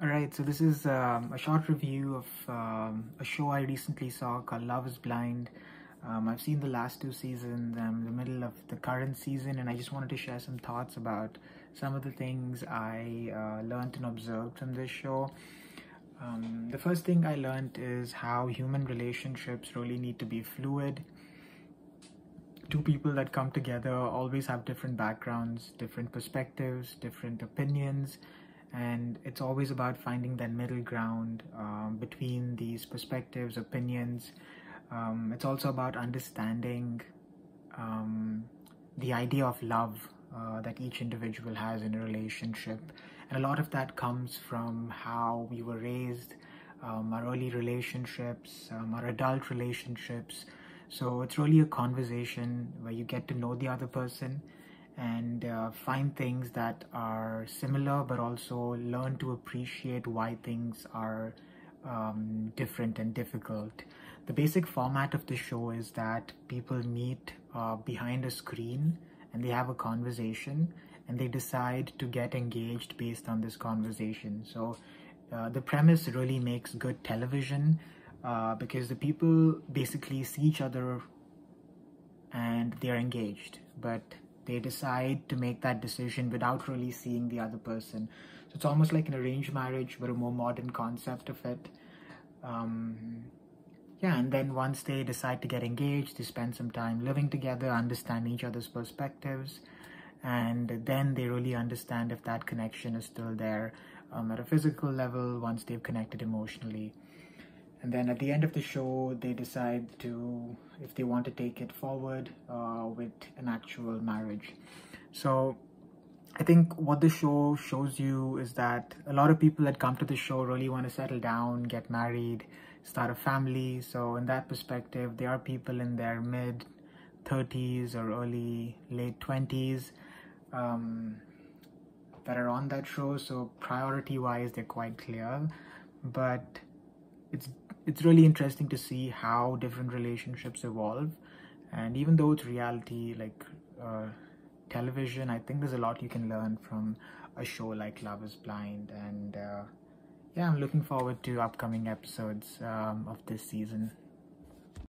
Alright, so this is a short review of a show I recently saw called Love is Blind. I've seen the last two seasons. I'm in the middle of the current season, and I just wanted to share some thoughts about some of the things I learned and observed from this show. The first thing I learned is how human relationships really need to be fluid. Two people that come together always have different backgrounds, different perspectives, different opinions, and it's always about finding that middle ground between these perspectives, opinions. It's also about understanding the idea of love that each individual has in a relationship. And a lot of that comes from how we were raised, our early relationships, our adult relationships. So it's really a conversation where you get to know the other person and find things that are similar, but also learn to appreciate why things are different and difficult. The basic format of the show is that people meet behind a screen and they have a conversation and they decide to get engaged based on this conversation. So the premise really makes good television because the people basically see each other and they're engaged, but they decide to make that decision without really seeing the other person. So it's almost like an arranged marriage, but a more modern concept of it. Yeah, and then once they decide to get engaged, they spend some time living together, understand each other's perspectives, and then they really understand if that connection is still there at a physical level once they've connected emotionally. And then at the end of the show, they decide to, if they want to take it forward with an actual marriage. So I think what the show shows you is that a lot of people that come to the show really want to settle down, get married, start a family. So in that perspective, there are people in their mid-30s or late 20s that are on that show. So priority-wise, they're quite clear. But it's really interesting to see how different relationships evolve. And even though it's reality, like television, I think there's a lot you can learn from a show like Love is Blind. And yeah, I'm looking forward to upcoming episodes of this season.